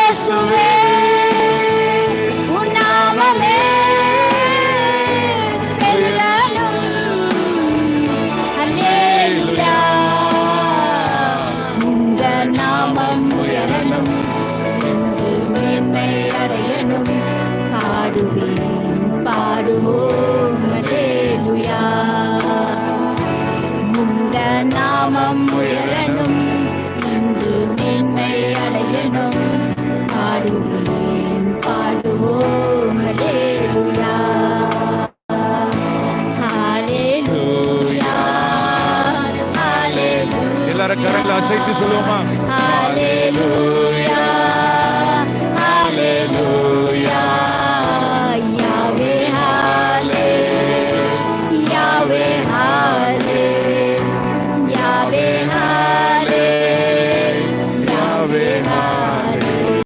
இயேசுவே உன் நாமமே பெரிதானும். அல்லேலூயா. உங்க நாமம் உயரணும் என்று மேன்மை அடையணும். பாடுவேன் பாடுவோம் அல்லேலூயா. உங்க நாமம் உயரணும் என்று மேன்மை அடையணும். பாடுவேன் பாடுவோம் அல்லேலூயா. ஹல்லேலூயா ஹல்லேலூயா. எல்லாரும் கரங்களை அசைத்து சொல்லுவோமா? ஹல்லேலூயா